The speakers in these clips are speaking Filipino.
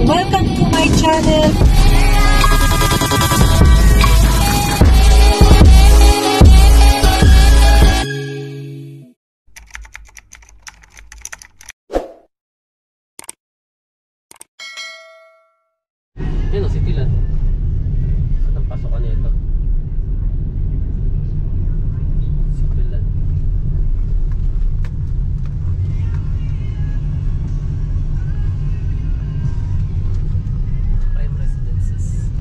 Welcome to my channel. Yan o, City Land. Saan ang pasokan nito? City Land. Prime Residences.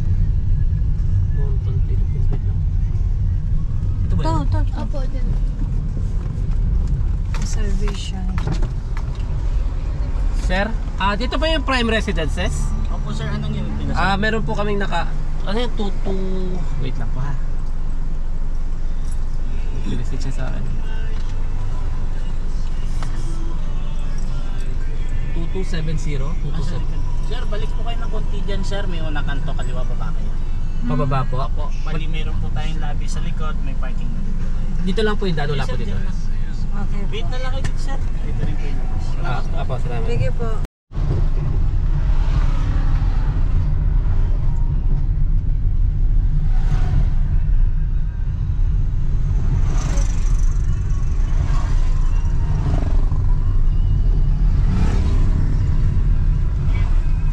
Mountain Philippines. Wait lang. Ito ba yun? Ito. Opo, din. Observation. Sir, dito ba yung Prime Residences? Opo sir, anong yung Meron po kaming ano yung wait lang po ha. Bilisip siya sa akin. 2270? 227. Sir, balik po kayo ng konti dyan sir. May unang kanto, kaliwa baba kayo. Pababa po? Opo, mali meron po tayong lobby sa likod. May parking na dito. Dito lang po yung daan, wala po dito. Okay po. Wait na lang kayo dito sir. Dito rin po yung labas. Apo, salamat. Sige po.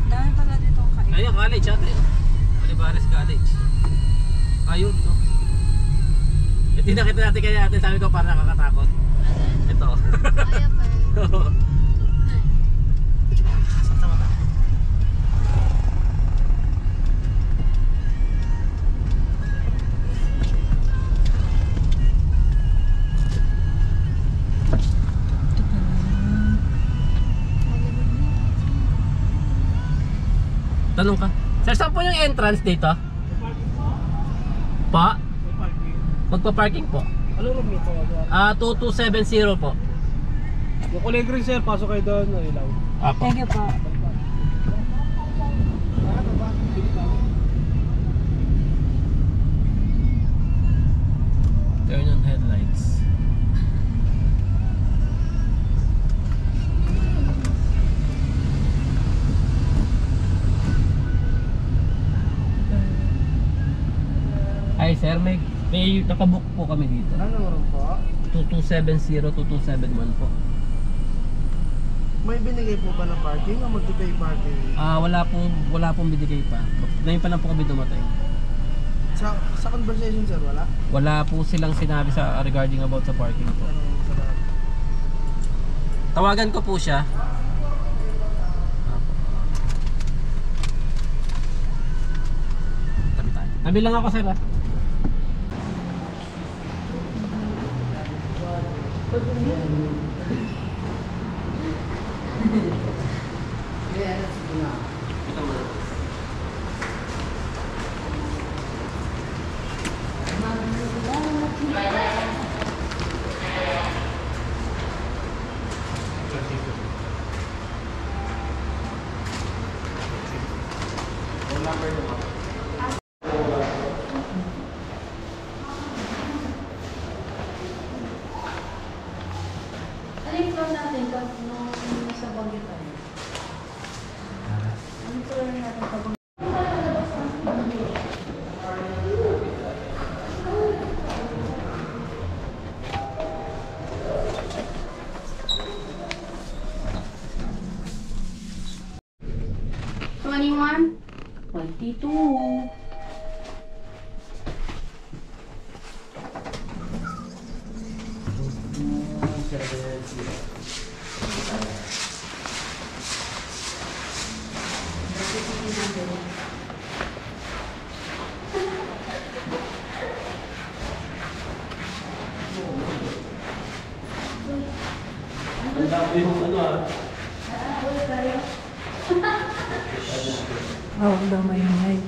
Dami pala ditong kain. Ayun, college ate. Olivares College. Ayun, no? Hindi nakita natin kaya ate, sabi ko parang nakakatakot. Ito. Ayaw pa eh. Tanong ka. Sir, saan po yung entrance dito? Pa? Magpa-parking po. Ano room nito? 2270 po. Yung kulay green sir, pasok kayo doon, ilaw. Apo. Thank you po. Turn on headlights. Ay sir, may nakabook po kami dito. Anong room po? 2270, 2271 po. May binigay po ba ng parking o mag-pay parking? Wala pong binigay pa. Ngayon pa lang po kami dumatay. Sa conversation sir, wala? Wala po silang sinabi sa regarding about sa parking po. Tawagan ko po siya. Tabi tayo. Tabi lang ako sir. Ano yung floor natin pag nung sa Baguio tayo? Ano yung floor natin pag $21, $22. Ang dami yung ano Oh, daw maingay.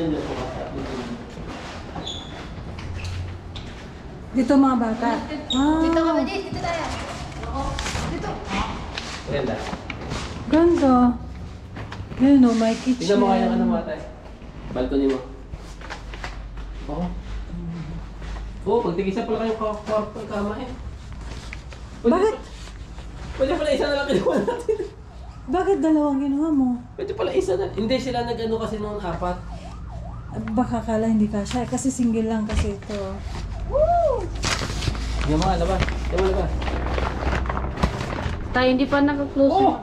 Diyan na po kasi. Dito mga bata. Dito kami, dito tayo. Oo. Dito. Ganda. Ganda. Yun o, may kitchen. Tingnan mo kaya ng ano mo ate. Balcony mo. Oo. Oo, pagtigisa pala kayong kwarto ng kama eh. Bakit? Pwede pala isa na lang kinuha natin. Bakit dalawang ginawa mo? Pwede pala isa na. Hindi sila nag-ano kasi noon 4. Baka kala hindi kasya. Kasi single lang kasi ito. Tingnan mo nga, labas. Tingnan mo labas. Tayo hindi pa naka-close. Oh!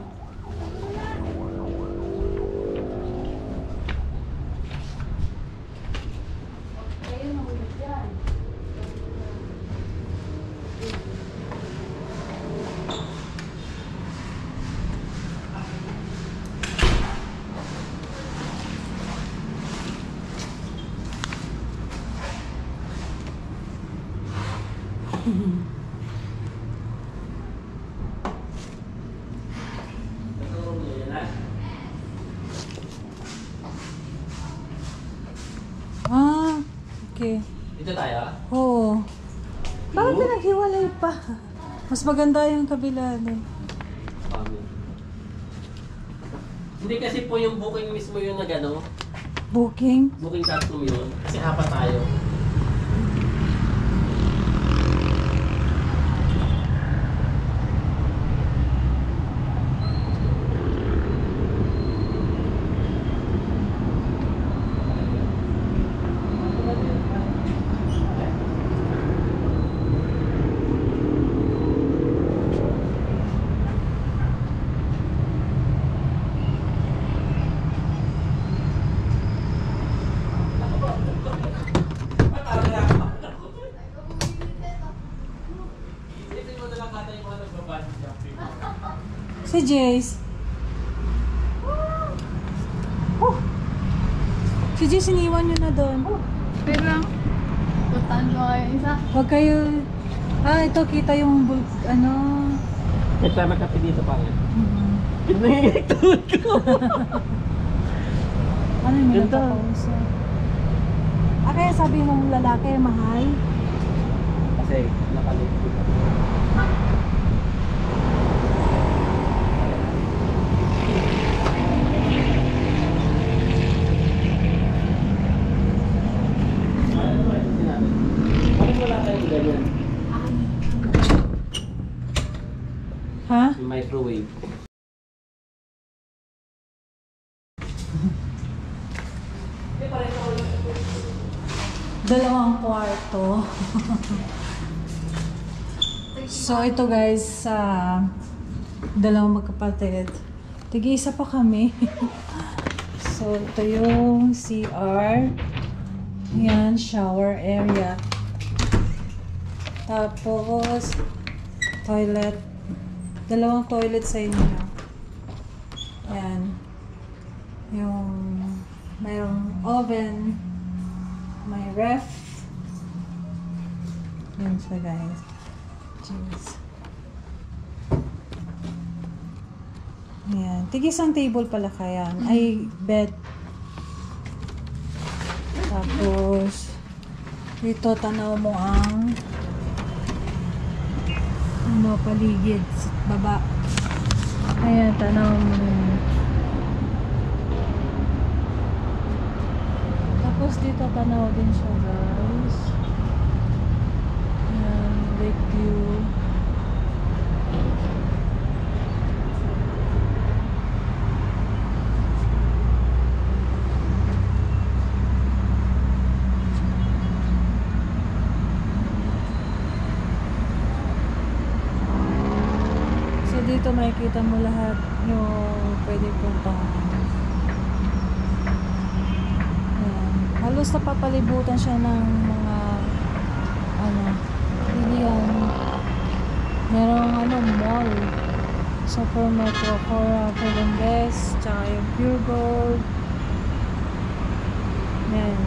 Ah, okay. Dito tayo. Oo. Bakit pinaghiwalay pa? Mas maganda yung kabila din. Amen. Hindi kasi po yung booking mismo yung nag-ano. Booking? Booking.com yun. Kasi 4 tayo. Si Jace. Oh! Si Jace, iniwan nyo na doon. Pero lang. Puntaan ko kayo isa. Huwag kayo... Ah, ito kita yung ano... May tayo magkape dito pa rin. Mhm. Nangyayagtawad ko. Ano yung Ganda. nagkakausap? Ah, kaya sabi mong lalaki, mahal? Kasi nakalit dito. Bakit wala kayong ganyan? Ha? Yung microwave. Dalawang kwarto. So ito guys, dalawang magkapatid. Tig-isa pa kami. So ito yung CR. Yan, shower area. Tapos toilet. Dalawang toilet sa inyo. Yan. Yung mayroong oven. May ref. Yan siya guys. Jeez. Yan. Tig-isang table pala kaya. Ay, bed. Tapos, dito tanaw mo ang ano, paligid sa baba. Ayan, tanaw mo. Tapos dito tanaw din siya guys. Ayan, lake view. So dito makikita mo lahat yung pwede puntahan. Halos napapalibutan siya ng mga ano, bilihan. Merong ano, mall. Super Metro, Columbus, tsaka yung Pure Gold. Yan.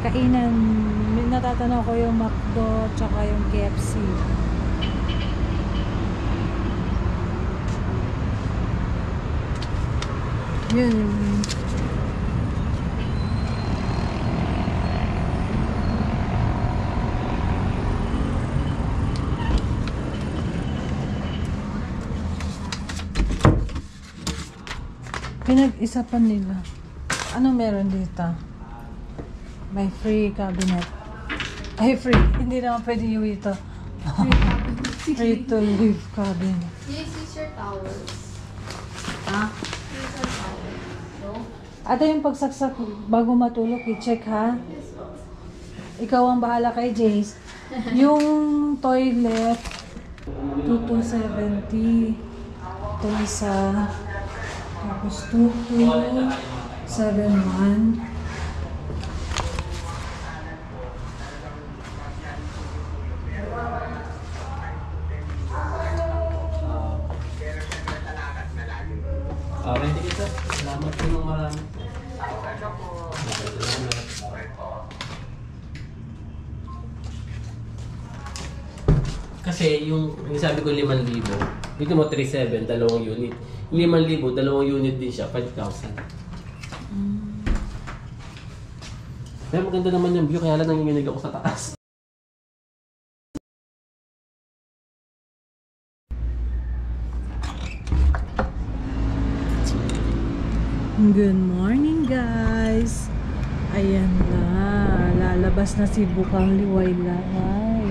Kainan. Natatanaw ko yung McDo, tsaka yung KFC. Yun. Pinag-isapan nila. Ano meron dito? May free cabinet. Ay, free. Hindi naman pwede yung ito. Free to live cabinet. This is your towels. Ha? This is your towels. So, Ate, yung pagsaksak bago matulog, i-check ha. Ikaw ang bahala kay Jace. Yung toilet, 2270. Ito isa. Tapos 2271. Ready ka sir? Salamat po ng marami. Kasi yung sabi ko 5,000, dito mo 3,700, dalawang unit. 5,000, dalawang unit din siya, 5,000. Pero maganda naman yung view, kaya lang nanginginig ako sa taas. Good morning guys! Ayan na, lalabas na si Bukang Liwayway.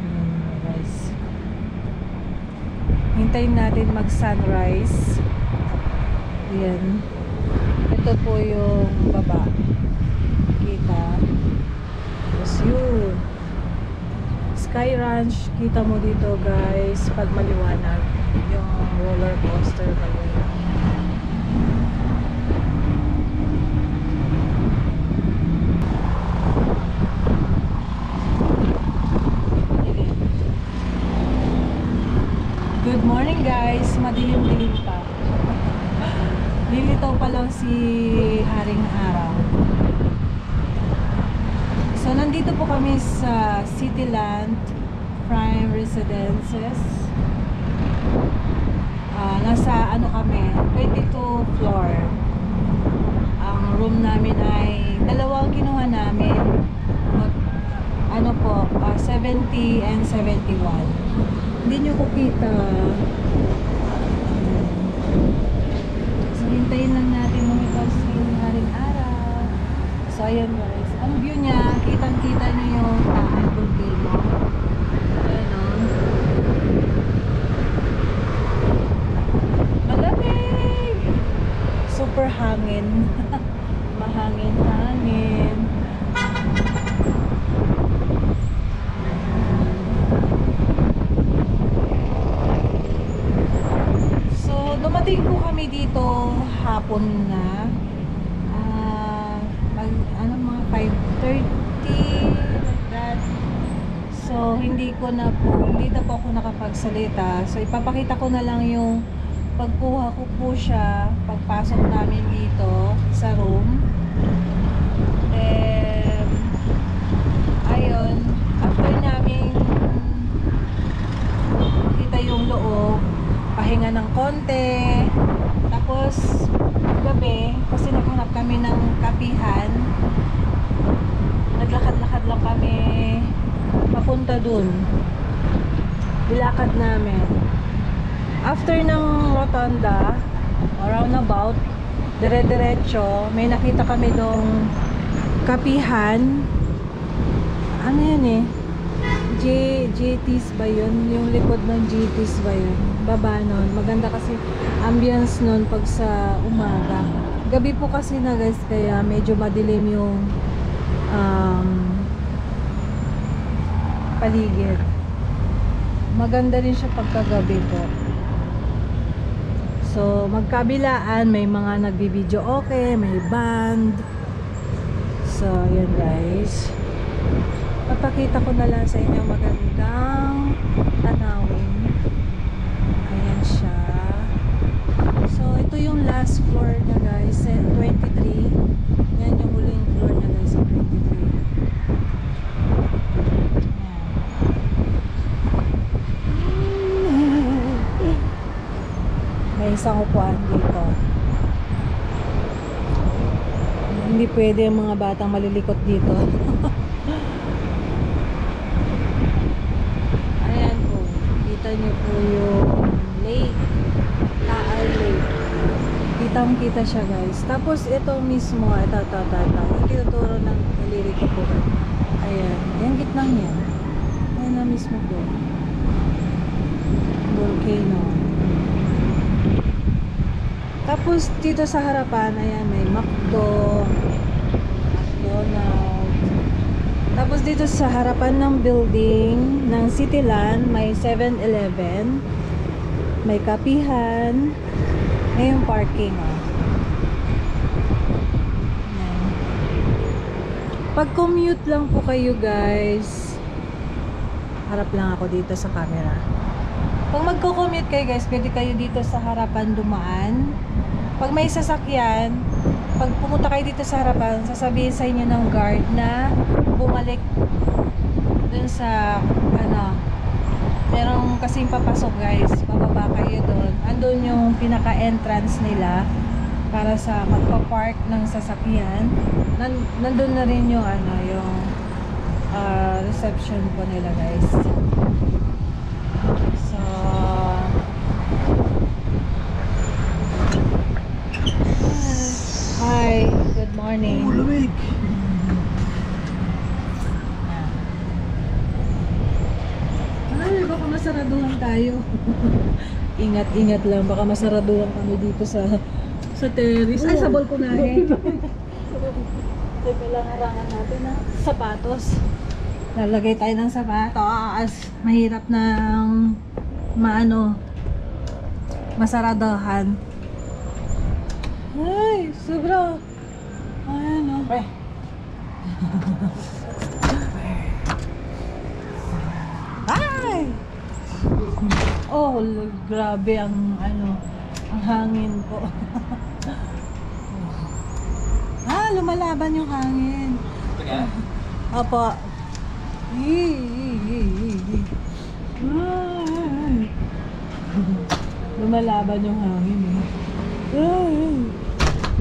Ayan na guys. Hintayin natin mag sunrise. Ayan. Ito po yung baba. Kita. Tapos yun. Sky Ranch. Kita mo dito guys pag maliwanag. Yung roller coaster ba yun. Good morning guys, madilim-dilim pa. Lilitaw pa lang si Haring Araw. So nandito po kami sa Cityland Prime Residences. Nasa ano kami, 22 floor. Ang room namin ay dalawang kinuha namin. Ano po, 70 and 71. Hindi nyo ko kita. So, hintayin lang natin lumitaw si Haring Araw. So, ayan guys. Ang view niya, kitang-kita nyo yung Taal Volcano. Ayan o. Malamig! Super hangin. Mahangin-hangin. Dumating po kami dito hapon na mga 5:30 like that. So hindi na po ako nakapagsalita. So ipapakita ko na lang yung pagkuha ko po siya pagpasok namin dito sa room. Then ayun, after namin kita yung loob, pahinga ng konti, tapos gabi kasi naghanap kami ng kapihan, naglakad-lakad lang kami papunta dun, dilakad namin after ng rotonda o roundabout, dire-diretso may nakita kami dong kapihan. Ano yan eh, JT's ba yun? Yung likod ng JT's ba yun? Baba nun. Maganda kasi ambience nun pag sa umaga. Gabi po kasi na guys, kaya medyo madilim yung paligid. Maganda rin siya pagkagabi po. So, magkabilaan, may mga nagbibideo okay, may band. So, yun guys. Papakita ko na lang sa inyo magandang tanawin. Ayan siya. So, ito yung last floor na guys, 23. Yan yung huling floor na guys, 23. Ayan. May isang upuan dito. Hindi pwede yung mga batang malilikot dito. Ayan po. Kita niyo po yung lake. Taal Lake. Kitang-kita siya guys. Tapos ito mismo, ito. Yung tinuturo ng daliri ko po. Ayan. Yung gitnang yan. Ayan na mismo po. Volcano. Tapos dito sa harapan, ayan, may McDo, McDonald's. Tapos dito sa harapan ng building ng Cityland, may 7-Eleven, may kapihan, may yung parking. Oh. Ayan. Pag commute lang po kayo guys, harap lang ako dito sa camera. Pag magko-commute kayo guys, pwede kayo dito sa harapan dumaan. Pag may sasakyan, pag pumunta kayo dito sa harapan, sasabihin sa inyo ng guard na bumalik dun sa ano, merong kasing papasok guys, bababa kayo dun. Andun yung pinaka-entrance nila para sa magpa-park ng sasakyan. Nandun na rin yung ano, yung reception po nila guys. So hi, good morning. Lamig. Ay, baka masaraduhan tayo. Ingat-ingat lang, baka masaraduhan kami dito sa terrace. Ay, sa balkonahe. Teka lang, harangan natin na sapatos. Lalagay tayo ng sapatos. Mahirap ng masaradahan. Ay, sobra. Ayan o. Ay! Oh, grabe ang ang hangin po. Lumalaban yung hangin. Opo. Lumalaban yung hangin eh.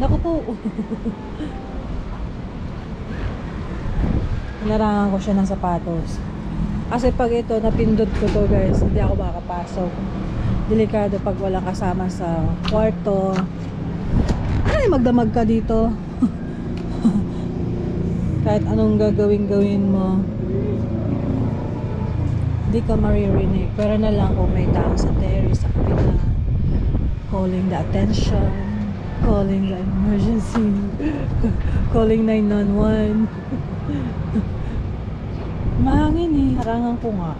Naku po. Narangan ko siya ng sapatos. Kasi pag ito, napindot ko to guys, hindi ako makakapasok. Delikado pag walang kasama sa kwarto. Ay, magdamag ka dito. Kahit anong gagawin mo, hindi ka maririnig. Pero na lang kung may tao sa terrace, sa kabila, calling the attention, calling the emergency, calling 911. Mahangin eh, harangan ko nga.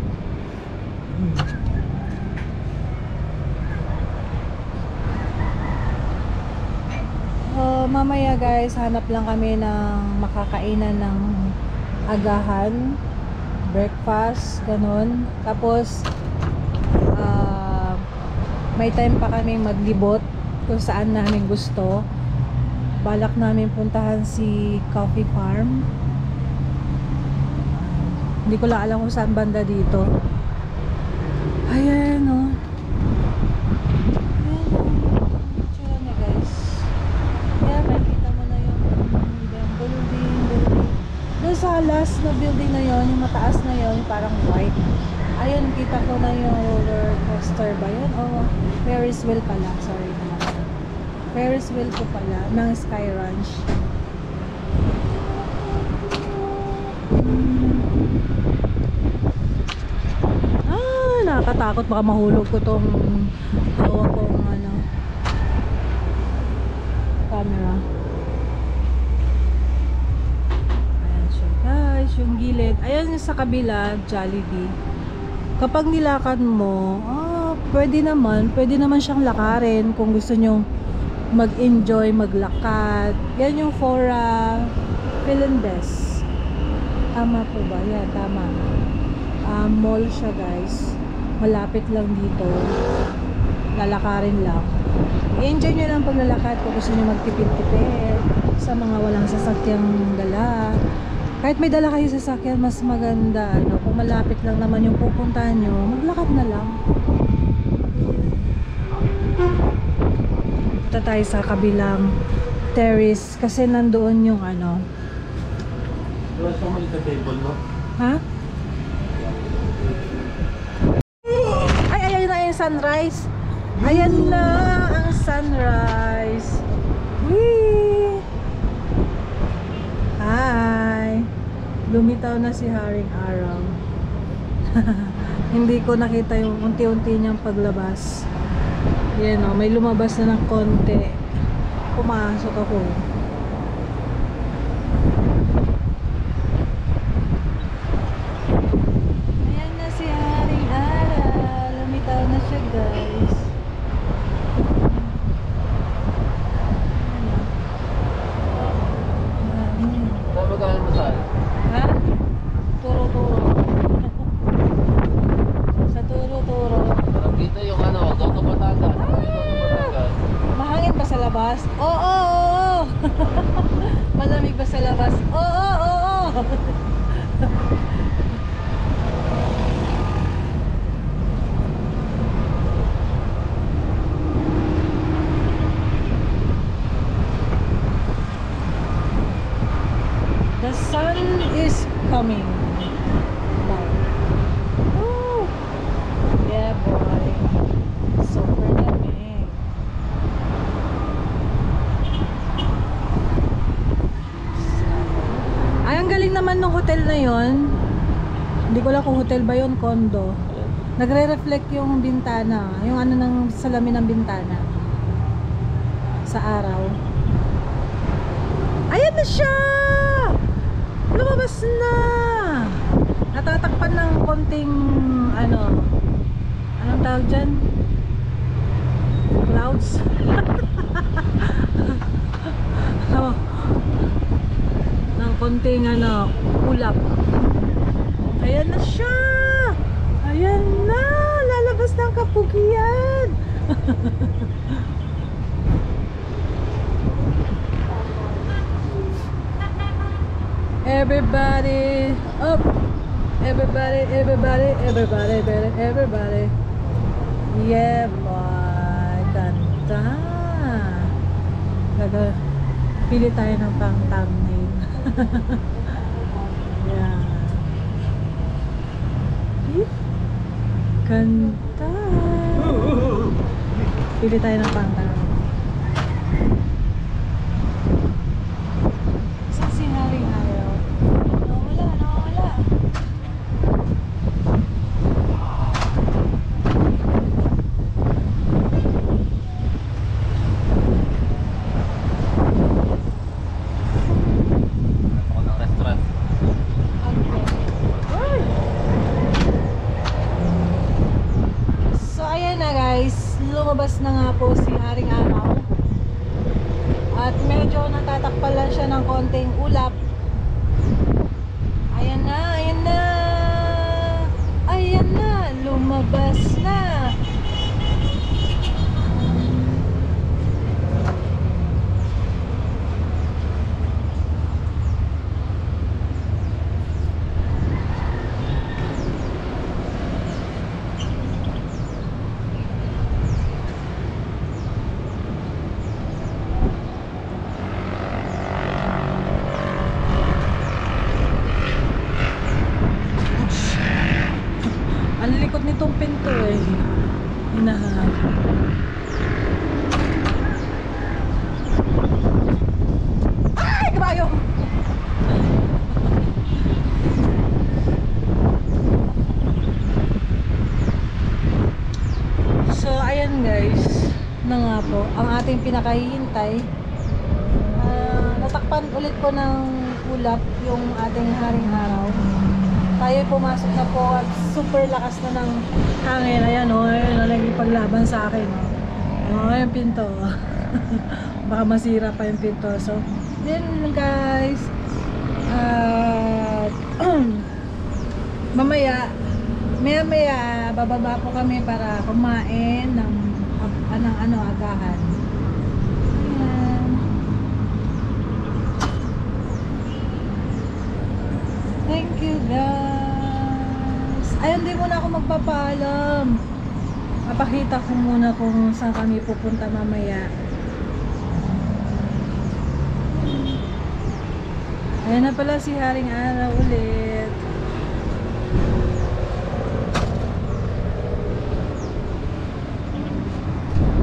Mamaya guys, hanap lang kami ng makakainan ng agahan, breakfast, ganun. Tapos may time pa kami maglibot kung saan namin gusto. Balak namin puntahan si Coffee Farm. Hindi ko lang alam kung saan banda dito. Ayan o. Tsura niya guys. Kaya makikita mo na yung building. Doon sa last na building na yon, yung mataas na yon, parang white. Ayun, kita ko na yung roller coaster ba yun? O Ferris wheel pala. Sorry naman. Ferris wheel ko pala ng Sky Ranch. Nakakatakot, baka mahulog ko tong hawak kong camera. Ayan siya guys, yung gilid. Ayan yung sa kabila, Jollibee. Kapag nilakad mo, pwede naman siyang lakarin kung gusto nyong mag-enjoy, maglakad. Yan yung Fora Philindes. Tama po ba? Yan, tama. Mall siya guys. Malapit lang dito. Lalakarin lang. I-enjoy nyo lang paglalakad kung gusto nyo magtipid-tipid sa mga walang sasakyang dala. Kahit may dala kayo sasakyan, mas maganda. Kung malapit lang naman yung pupuntahan nyo, maglakad na lang. Punta tayo sa kabilang terrace kasi nandoon yung Wala siyang maliit na table, no? Ha? Ay, ayan na yung sunrise. Ayan na ang sunrise. Whee! Hi! Lumitaw na si Haring Araw. Hindi ko nakita yung unti-unti niyang paglabas. Yan o, may lumabas na ng konti. Pumasok ako. Ayan na si Haring Araw. Lumitaw na siya, guys. Saan magkano masal? Ha? Turo-turo. Sa turo-turo. Parang dito yung ano, Goto Batangas. Mahangin ba sa labas? Oo, oo, oo. Malamig ba sa labas? Oo, oo, oo. The sun is coming. Wow. Woo! Yeah, boy. Super lamig. Ay, ang galing naman ng hotel na yon. Hindi ko lang kung hotel ba yon, condo. Nagre-reflect yung bintana, yung ano ng salamin ng bintana sa araw. Ayan na siya! Lumabas na! Natatakpan ng konting ano, anong tawag dyan? Clouds? Oh, ng konting ano, ulap. Ayan na siya! Ayan na! Lalabas ng kapugian! Everybody up! Everybody, everybody, everybody, everybody. Yeah, boy. Ganda. Pili tayo ng pang thumbnail. Yeah. Ganda. Pili tayo ng pang thumbnail. Saan si Haring Araw? Nawala, nawala. Ako ng restaurant. So ayan na guys, lumabas na nga po si Haring Araw. At medyo natatakpan lang siya ng konting ulap. Ayan na, ayan na. Ayan na, lumabas na. Ang likod nitong pinto eh. Hinahanap. Ay! Kabayo! So, ayan guys. Na nga po. Ang ating pinakahihintay. Natakpan ulit po ng ulap yung ating Haring Araw. Tayo pumasok na po at super lakas na ng hangin. Ayan o, ayun, nagipaglaban sa akin. O, yung pinto. Baka masira pa yung pinto. So, yun guys. Mamaya, maya bababa po kami para kumain ng agahan. Ayan. Thank you guys. Ayun, di muna ako magpapaalam. Papakita ko muna kung saan kami pupunta mamaya. Ayan na pala si Haring Araw ulit.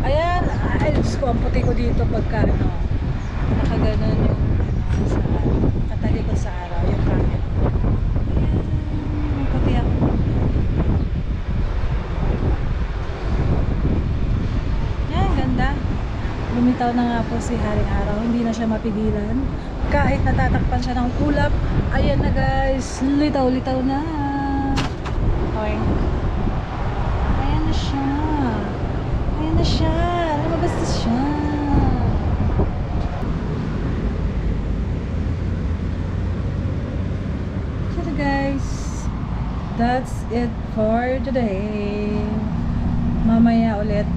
Ayan, ay Diyos ko, ang puti ko dito pagka ano. Nakaganon yung sa katalikod sa araw, yung camera. Ayan, magkape ako. Yan, ganda. Lumitaw na nga po si Haring Araw. Hindi na siya mapigilan. Kahit natatakpan siya ng ulap. Ayan na guys. Litaw-litaw na. Okay. Ayan na siya. Ayan na siya. Lumabas na siya. So guys. That's it for today. Mamaya ulit